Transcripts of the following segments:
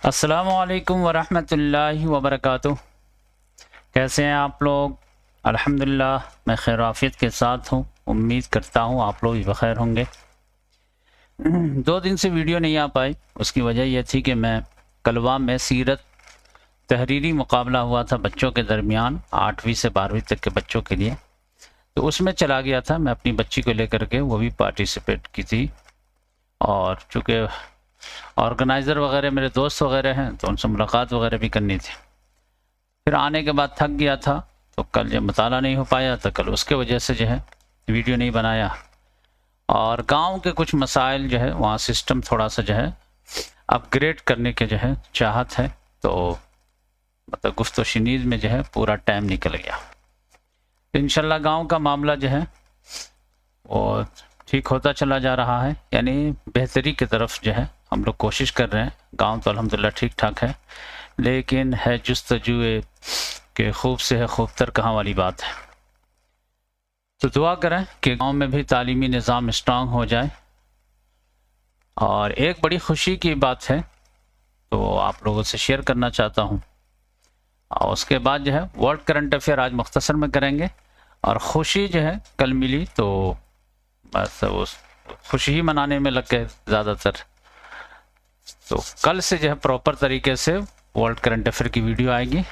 السلام علیکم ورحمۃ اللہ وبرکاتہ۔ کیسے ہیں آپ لوگ؟ الحمدللہ میں خیر و عافیت کے ساتھ ہوں، امید کرتا ہوں آپ لوگ بھی بخیر ہوں گے۔ 2 دن سے ویڈیو نہیں آ پائی، اس کی وجہ یہ تھی کہ میں کلوا میں سیرت تحریری مقابلہ ہوا تھا بچوں کے درمیان، 8ویں سے 12ویں تک کے بچوں کے لیے، تو اس میں چلا گیا تھا میں اپنی بچی کو لے کر کے، وہ بھی پارٹیسپیٹ کی تھی، اور چونکہ آرگنائزر وغیرہ میرے دوست وغیرہ ہیں تو ان سے ملاقات وغیرہ بھی کرنی تھی۔ پھر آنے کے بعد تھک گیا تھا تو کل جب مطالعہ نہیں ہو پایا تو کل اس کے وجہ سے جو ہے ویڈیو نہیں بنایا، اور گاؤں کے کچھ مسائل جو ہے وہاں سسٹم تھوڑا سا جو ہے اپ گریڈ کرنے کے جو ہے چاہت ہے، تو مطلب گفت و شنید میں جو ہے پورا ٹائم نکل گیا۔ انشاءاللہ گاؤں کا معاملہ جو ہے وہ ٹھیک ہوتا چلا جا رہا ہے، یعنی بہتری کی طرف جو ہے ہم لوگ کوشش کر رہے ہیں۔ گاؤں تو الحمدللہ ٹھیک ٹھاک ہے، لیکن ہے جستجو کہ خوب سے ہے خوب تر کہاں والی بات ہے۔ تو دعا کریں کہ گاؤں میں بھی تعلیمی نظام اسٹرانگ ہو جائے۔ اور ایک بڑی خوشی کی بات ہے تو آپ لوگوں سے شیئر کرنا چاہتا ہوں، اور اس کے بعد جو ہے ورلڈ کرنٹ افیئر آج مختصر میں کریں گے، اور خوشی جو ہے کل ملی تو بس اس خوشی ہی منانے میں لگ گئے زیادہ تر، تو کل سے جو ہے پراپر طریقے سے ورلڈ کرنٹ افیئر کی ویڈیو آئے گی۔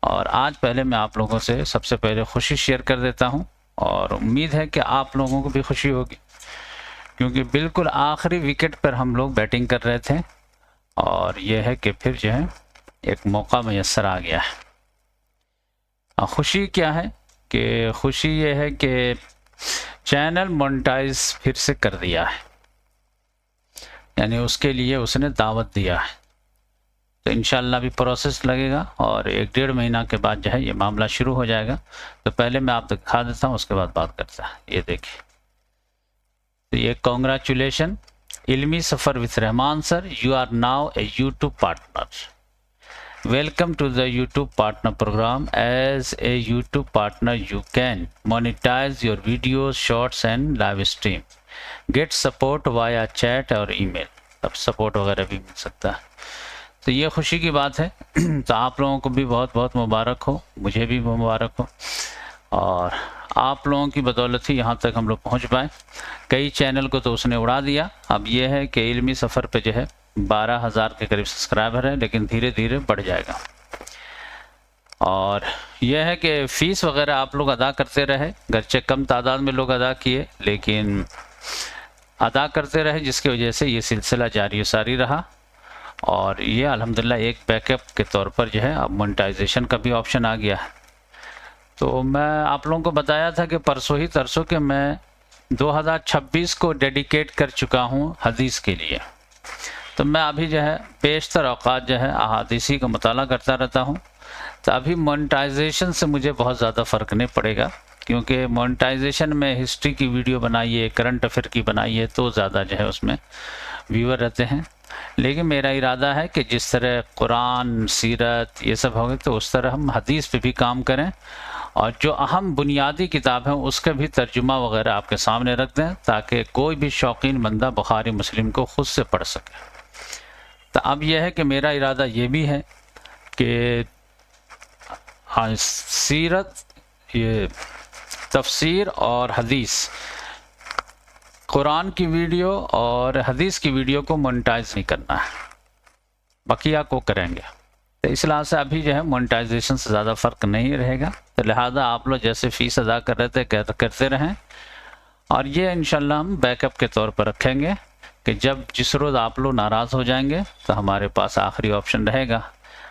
اور آج پہلے میں آپ لوگوں سے سب سے پہلے خوشی شیئر کر دیتا ہوں، اور امید ہے کہ آپ لوگوں کو بھی خوشی ہوگی، کیونکہ بالکل آخری وکٹ پر ہم لوگ بیٹنگ کر رہے تھے، اور یہ ہے کہ پھر جو ہے ایک موقع میسر آ گیا ہے۔ خوشی کیا ہے کہ خوشی یہ ہے کہ چینل مونٹائز پھر سے کر دیا ہے، یعنی اس کے لیے اس نے دعوت دیا ہے، تو انشاءاللہ بھی پروسیس لگے گا، اور 1-1.5 مہینہ کے بعد جو ہے یہ معاملہ شروع ہو جائے گا۔ تو پہلے میں آپ دکھا دیتا ہوں، اس کے بعد بات کرتا ہے۔ یہ دیکھیں، تو یہ کانگریچولیشن علمی سفر with Rahman sir, you are now a YouTube partner. Welcome to the YouTube partner program. As a YouTube partner, you can monetize your videos, shorts and live stream. Get support via chat اور ای میل، اب support وغیرہ بھی مل سکتا ہے۔ تو یہ خوشی کی بات ہے، تو آپ لوگوں کو بھی بہت بہت مبارک ہو، مجھے بھی مبارک ہو، اور آپ لوگوں کی بدولت ہی یہاں تک ہم لوگ پہنچ پائے۔ کئی چینل کو تو اس نے اڑا دیا، اب یہ ہے کہ علمی سفر پہ جو ہے 12,000 کے قریب سبسکرائبر ہے، لیکن دھیرے دھیرے بڑھ جائے گا۔ اور یہ ہے کہ فیس وغیرہ آپ لوگ ادا کرتے رہے، گرچہ کم تعداد میں لوگ ادا کیے، لیکن ادا کرتے رہے، جس کی وجہ سے یہ سلسلہ جاری و ساری رہا، اور یہ الحمدللہ ایک بیک اپ کے طور پر جو ہے اب مونٹائزیشن کا بھی آپشن آ گیا ہے۔ تو میں آپ لوگوں کو بتایا تھا کہ پرسوں ہی ترسوں کہ میں 2026 کو ڈیڈیکیٹ کر چکا ہوں حدیث کے لیے، تو میں ابھی جو ہے بیشتر اوقات جو ہے احادیثی کا مطالعہ کرتا رہتا ہوں، تو ابھی مونٹائزیشن سے مجھے بہت زیادہ فرق نہیں پڑے گا، کیونکہ مونٹائزیشن میں ہسٹری کی ویڈیو بنائیے، کرنٹ افیئر کی بنائیے، تو زیادہ جو ہے اس میں ویور رہتے ہیں۔ لیکن میرا ارادہ ہے کہ جس طرح قرآن، سیرت یہ سب ہوگی، تو اس طرح ہم حدیث پہ بھی کام کریں، اور جو اہم بنیادی کتاب ہیں اس کا بھی ترجمہ وغیرہ آپ کے سامنے رکھ دیں، تاکہ کوئی بھی شوقین بندہ بخاری مسلم کو خود سے پڑھ سکے۔ تو اب یہ ہے کہ میرا ارادہ یہ بھی ہے کہ سیرت، یہ تفسیر اور حدیث، قرآن کی ویڈیو اور حدیث کی ویڈیو کو مونٹائز نہیں کرنا ہے، بقیہ کو کریں گے۔ تو اس لحاظ سے ابھی جو ہے مونٹائزیشن سے زیادہ فرق نہیں رہے گا، تو لہٰذا آپ لوگ جیسے فیس ادا کر رہے تھے کرتے رہیں، اور یہ انشاءاللہ ہم بیک اپ کے طور پر رکھیں گے کہ جب جس روز آپ لوگ ناراض ہو جائیں گے تو ہمارے پاس آخری آپشن رہے گا۔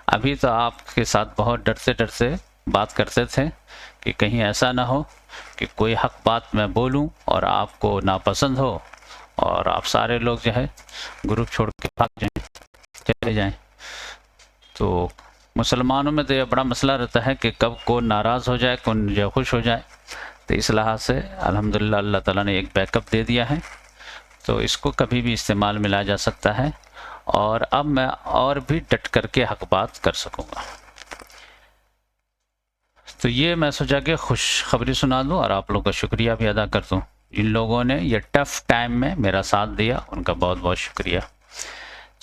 ابھی تو آپ کے ساتھ بہت ڈرتے ڈرتے بات کرتے تھے کہ کہیں ایسا نہ ہو کہ کوئی حق بات میں بولوں اور آپ کو ناپسند ہو، اور آپ سارے لوگ جو ہے گروپ چھوڑ کے بھاگ جائیں، چلے جائیں۔ تو مسلمانوں میں تو یہ بڑا مسئلہ رہتا ہے کہ کب کون ناراض ہو جائے، کون جو خوش ہو جائے، تو اس لحاظ سے الحمدللہ اللہ تعالیٰ نے ایک بیک اپ دے دیا ہے، تو اس کو کبھی بھی استعمال میں لایا جا سکتا ہے، اور اب میں اور بھی ڈٹ کر کے حق بات کر سکوں گا۔ تو یہ میں سوچا کہ خوشخبری سنا دوں، اور آپ لوگوں کا شکریہ بھی ادا کر دوں۔ جن لوگوں نے یہ ٹف ٹائم میں میرا ساتھ دیا ان کا بہت بہت شکریہ۔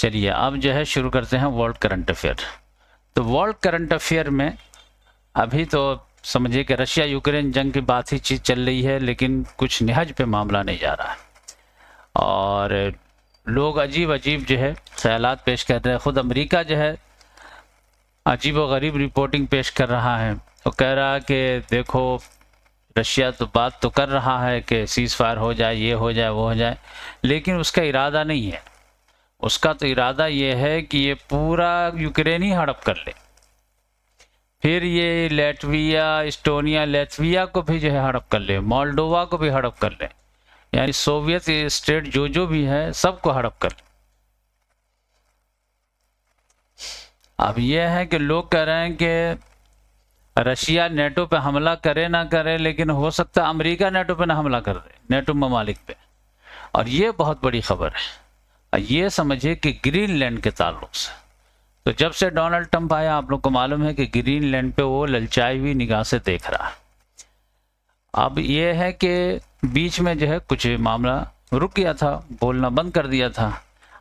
چلیے اب جو ہے شروع کرتے ہیں ورلڈ کرنٹ افیئر. تو ورلڈ کرنٹ افیئر میں ابھی تو سمجھیے کہ رشیا یوکرین جنگ کی بات ہی چیز چل رہی ہے، لیکن کچھ نہج پہ معاملہ نہیں جا رہا ہے اور لوگ عجیب عجیب جو ہے خیالات پیش کر رہے ہیں. خود امریکہ جو ہے عجیب و غریب رپورٹنگ پیش کر رہا ہے. وہ کہہ رہا ہے کہ دیکھو رشیا تو بات تو کر رہا ہے کہ سیز فائر ہو جائے، یہ ہو جائے، وہ ہو جائے، لیکن اس کا ارادہ نہیں ہے. اس کا تو ارادہ یہ ہے کہ یہ پورا یوکرین ہی ہڑپ کر لے، پھر یہ لیٹویا، اسٹونیا، لیتویا کو بھی جو ہے ہڑپ کر لے، مولڈووا کو بھی ہڑپ کر لے، یعنی سوویت اسٹیٹ جو بھی ہے سب کو ہڑپ کر لے. اب یہ ہے کہ لوگ کہہ رہے ہیں کہ رشیا نیٹو پہ حملہ کرے نہ کرے، لیکن ہو سکتا ہے امریکہ نیٹو پہ نہ حملہ کر دے، نیٹو ممالک پہ. اور یہ بہت بڑی خبر ہے. یہ سمجھے کہ گرین لینڈ کے تعلق سے تو جب سے ڈونلڈ ٹرمپ آیا آپ لوگ کو معلوم ہے کہ گرین لینڈ پہ وہ للچائی ہوئی نگاہ سے دیکھ رہا. اب یہ ہے کہ بیچ میں جو ہے کچھ معاملہ رک گیا تھا، بولنا بند کر دیا تھا.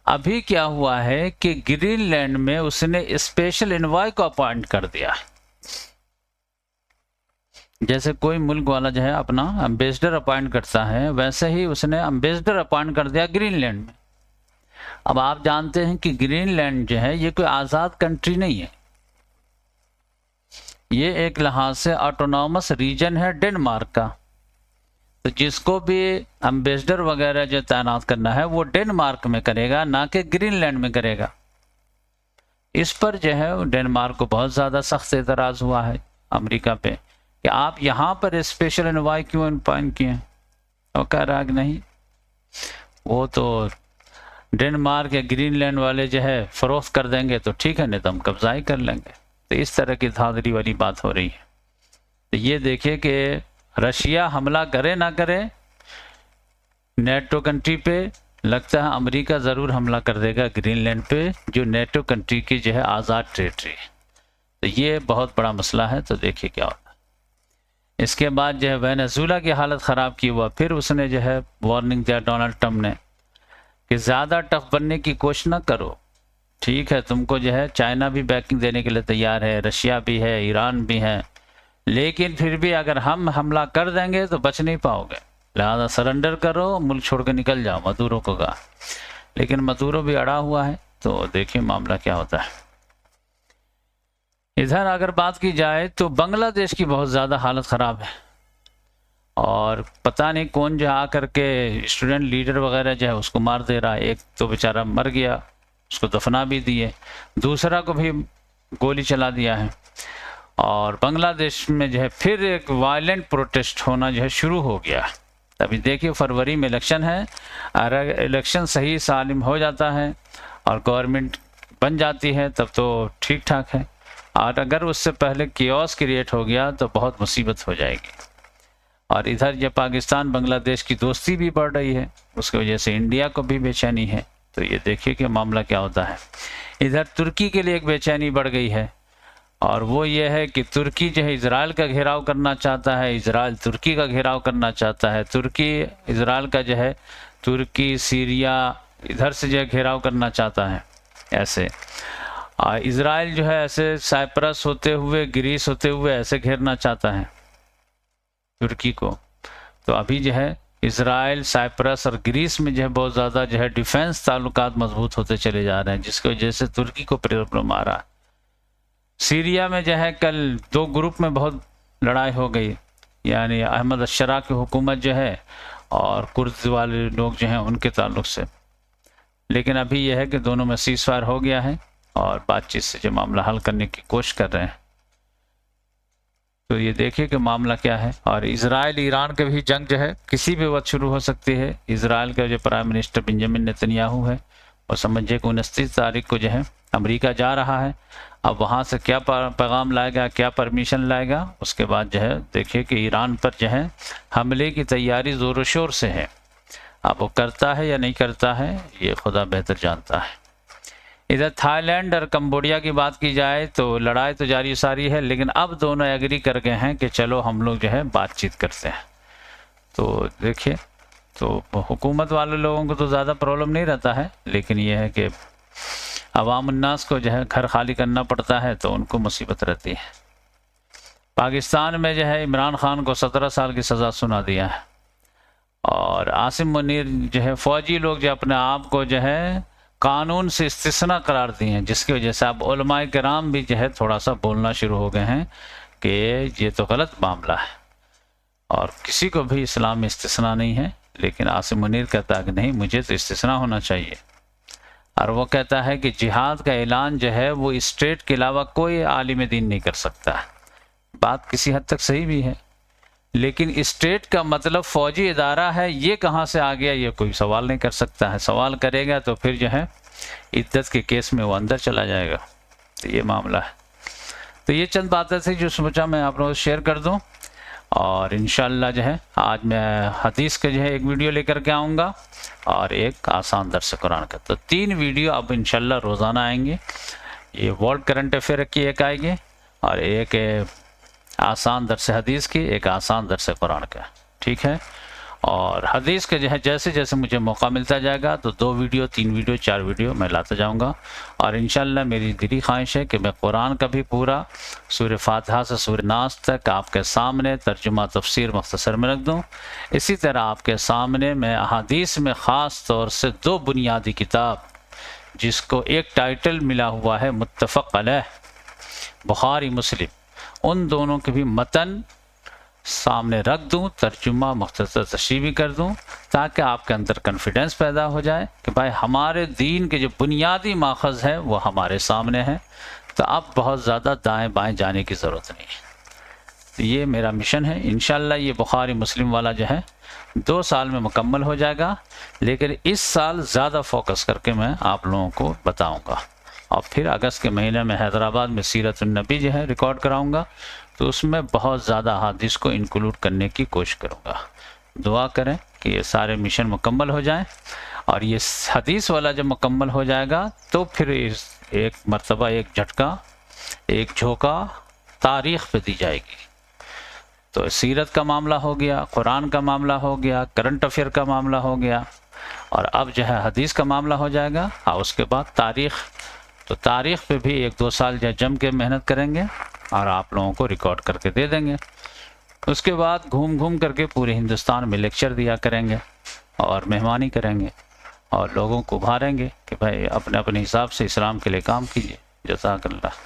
ابھی کیا ہوا ہے کہ گرین لینڈ میں اس نے اسپیشل انوائے کو اپوائنٹ کر دیا. جیسے کوئی ملک والا جو ہے اپنا امبیسڈر اپوائنٹ کرتا ہے، ویسے ہی اس نے امبیسڈر اپوائنٹ کر دیا گرین لینڈ میں. اب آپ جانتے ہیں کہ گرین لینڈ جو ہے یہ کوئی آزاد کنٹری نہیں ہے، یہ ایک لحاظ سے آٹونومس ریجن ہے ڈنمارک کا. تو جس کو بھی امبیسڈر وغیرہ جو تعینات کرنا ہے وہ ڈنمارک میں کرے گا، نہ کہ گرین لینڈ میں کرے گا. اس پر جو ہے ڈنمارک کو بہت زیادہ سخت اعتراض ہوا ہے امریکہ پہ کہ آپ یہاں پر اسپیشل انوائے کیوں اپوائنٹ کیے ہیں. وہ کہہ رہا کہ نہیں، وہ تو ڈنمارک یا گرین لینڈ والے جو ہے فروخت کر دیں گے تو ٹھیک ہے، نہیں تو ہم قبضہ ہی کر لیں گے. تو اس طرح کی دھاندلی والی بات ہو رہی ہے. تو یہ دیکھیں کہ رشیا حملہ کرے نہ کرے نیٹو کنٹری پہ، لگتا ہے امریکہ ضرور حملہ کر دے گا گرین لینڈ پہ جو نیٹو کنٹری کی جو ہے آزاد ٹریٹری ہے. تو یہ بہت بڑا مسئلہ ہے. تو دیکھیے کیا ہوتا ہے. اس کے بعد جو ہے وینزویلا کی حالت خراب کی ہوا، پھر اس نے جو ہے وارننگ دیا ڈونلڈ ٹرمپ نے کہ زیادہ ٹف بننے کی کوشش نہ کرو. ٹھیک ہے، تم کو جو ہے چائنا بھی بیکنگ دینے کے لیے تیار ہے، رشیا بھی ہے، ایران بھی ہے، لیکن پھر بھی اگر ہم حملہ کر دیں گے تو بچ نہیں پاؤ گے، لہذا سرنڈر کرو، ملک چھوڑ کے نکل جاؤ. مدورو کو کہا، لیکن مدورو بھی اڑا ہوا ہے. تو دیکھیں معاملہ کیا ہوتا ہے. ادھر اگر بات کی جائے تو بنگلہ دیش کی بہت زیادہ حالت خراب ہے اور پتہ نہیں کون جو آ کر کے اسٹوڈنٹ لیڈر وغیرہ جو ہے اس کو مار دے رہا ہے. ایک تو بیچارہ مر گیا، اس کو دفنا بھی دیے، دوسرا کو بھی گولی چلا دیا ہے. اور بنگلہ دیش میں جو ہے پھر ایک وائلنٹ پروٹیسٹ ہونا جو ہے شروع ہو گیا. ابھی دیکھیے فروری میں الیکشن ہے، اگر الیکشن صحیح سالم ہو جاتا ہے اور گورنمنٹ بن جاتی ہے تب تو ٹھیک ٹھاک ہے، اور اگر اس سے پہلے کیوس کریٹ ہو گیا تو بہت مصیبت ہو جائے گی. اور ادھر یہ پاکستان بنگلہ دیش کی دوستی بھی بڑھ رہی ہے، اس کی وجہ سے انڈیا کو بھی بے چینی ہے. تو یہ دیکھیے کہ معاملہ کیا ہوتا ہے. ادھر ترکی کے لیے ایک بے چینی بڑھ گئی ہے، اور وہ یہ ہے کہ ترکی جو ہے اسرائیل کا گھیراؤ کرنا چاہتا ہے، اسرائیل ترکی کا گھیراؤ کرنا چاہتا ہے. ترکی اسرائیل کا جو ہے ترکی، سیریا ادھر سے جو ہے گھیراؤ کرنا چاہتا ہے. ایسے اسرائیل جو ہے ایسے سائپرس ہوتے ہوئے، گریس ہوتے ہوئے ایسے گھیرنا چاہتا ہے ترکی کو. تو ابھی جو ہے اسرائیل، سائپرس اور گریس میں جو ہے بہت زیادہ جو ہے ڈیفنس تعلقات مضبوط ہوتے چلے جا رہے ہیں، جس کی وجہ سے ترکی کو پرابلم آ رہا ہے. سیریا میں جو ہے کل دو گروپ میں بہت لڑائی ہو گئی، یعنی احمد الشرا کی حکومت جو ہے اور کرد والے لوگ جو ہیں ان کے تعلق سے. لیکن ابھی یہ ہے کہ دونوں میں سیز فائر ہو گیا ہے اور بات چیت سے جو معاملہ حل کرنے کی کوشش کر رہے ہیں. تو یہ دیکھیے کہ معاملہ کیا ہے. اور اسرائیل ایران کے بھی جنگ جو ہے کسی بھی وقت شروع ہو سکتی ہے. اسرائیل کا جو پرائم منسٹر بنجامن نیتنیاہو ہے اور سمجھے کہ 29 تاریخ کو جو ہے امریکہ جا رہا ہے. اب وہاں سے کیا پیغام لائے گا، کیا پرمیشن لائے گا، اس کے بعد جو ہے دیکھیے کہ ایران پر جو ہے حملے کی تیاری زور و شور سے ہے. اب وہ کرتا ہے یا نہیں کرتا ہے یہ خدا بہتر جانتا ہے. ادھر تھائی لینڈ اور کمبوڈیا کی بات کی جائے تو لڑائی تو جاری ساری ہے، لیکن اب دونوں ایگری کر گئے ہیں کہ چلو ہم لوگ جو ہے بات چیت کرتے ہیں. تو دیکھیے تو حکومت والے لوگوں کو تو زیادہ پرابلم نہیں رہتا ہے، لیکن یہ ہے کہ عوام الناس کو جو ہے گھر خالی کرنا پڑتا ہے تو ان کو مصیبت رہتی ہے۔ پاکستان میں جو ہے عمران خان کو 17 سال کی سزا سنا دیا ہے، اور عاصم منیر جو ہے فوجی لوگ جو اپنے آپ کو جو ہے قانون سے استثناء قرار دیے ہیں، جس کی وجہ سے اب علماء کرام بھی جو ہے تھوڑا سا بولنا شروع ہو گئے ہیں کہ یہ تو غلط معاملہ ہے، اور کسی کو بھی اسلام میں استثناء نہیں ہے۔ لیکن عاصم منیر کہتا ہے کہ نہیں، مجھے تو استثناء ہونا چاہیے، اور وہ کہتا ہے کہ جہاد کا اعلان جو ہے وہ اسٹیٹ کے علاوہ کوئی عالم دین نہیں کر سکتا ہے۔ بات کسی حد تک صحیح بھی ہے، لیکن اسٹیٹ کا مطلب فوجی ادارہ ہے، یہ کہاں سے آ گیا، یہ کوئی سوال نہیں کر سکتا ہے۔ سوال کرے گا تو پھر جو ہے عدت کے کیس میں وہ اندر چلا جائے گا۔ تو یہ معاملہ ہے۔ تو یہ چند باتیں تھیں جو سوچا میں آپ لوگوں سے شیئر کر دوں، اور انشاءاللہ جو ہے آج میں حدیث کے جو ہے ایک ویڈیو لے کر کے آؤں گا، اور ایک آسان درس قرآن کا۔ تو 3 ویڈیو اب انشاءاللہ روزانہ آئیں گے۔ یہ ورلڈ کرنٹ افیئر کی ایک آئے گی، اور ایک آسان درس حدیث کی، ایک آسان درس قرآن کا، ٹھیک ہے۔ اور حدیث کے جو ہے جیسے جیسے مجھے موقع ملتا جائے گا تو 2 ویڈیو 3 ویڈیو 4 ویڈیو میں لاتا جاؤں گا، اور انشاءاللہ میری دلی خواہش ہے کہ میں قرآن کا بھی پورا سورہ فاتحہ سے سورہ ناس تک آپ کے سامنے ترجمہ تفسیر مختصر میں رکھ دوں۔ اسی طرح آپ کے سامنے میں احادیث میں خاص طور سے 2 بنیادی کتاب، جس کو ایک ٹائٹل ملا ہوا ہے متفق علیہ، بخاری مسلم، ان دونوں کے بھی متن سامنے رکھ دوں، ترجمہ مختصر تشریح بھی کر دوں، تاکہ آپ کے اندر کنفیڈنس پیدا ہو جائے کہ بھائی ہمارے دین کے جو بنیادی ماخذ ہے وہ ہمارے سامنے ہے، تو اب بہت زیادہ دائیں بائیں جانے کی ضرورت نہیں ہے۔ تو یہ میرا مشن ہے۔ انشاءاللہ یہ بخاری مسلم والا جو ہے 2 سال میں مکمل ہو جائے گا، لیکن اس سال زیادہ فوکس کر کے میں آپ لوگوں کو بتاؤں گا، اور پھر اگست کے مہینے میں حیدرآباد میں سیرت النبی جو ہے ریکارڈ کراؤں گا، تو اس میں بہت زیادہ احادیث کو انکلوڈ کرنے کی کوشش کروں گا۔ دعا کریں کہ یہ سارے مشن مکمل ہو جائیں، اور یہ حدیث والا جب مکمل ہو جائے گا تو پھر ایک مرتبہ ایک جھٹکا، ایک جھوکا تاریخ پہ دی جائے گی۔ تو سیرت کا معاملہ ہو گیا، قرآن کا معاملہ ہو گیا، کرنٹ افیئر کا معاملہ ہو گیا، اور اب جو ہے حدیث کا معاملہ ہو جائے گا، اور اس کے بعد تاریخ۔ تو تاریخ پہ بھی 1-2 سال جو جم کے محنت کریں گے، اور آپ لوگوں کو ریکارڈ کر کے دے دیں گے۔ اس کے بعد گھوم گھوم کر کے پورے ہندوستان میں لیکچر دیا کریں گے، اور مہمانی کریں گے، اور لوگوں کو ابھاریں گے کہ بھائی اپنے اپنے حساب سے اسلام کے لیے کام کیجیے۔ جزاک اللہ۔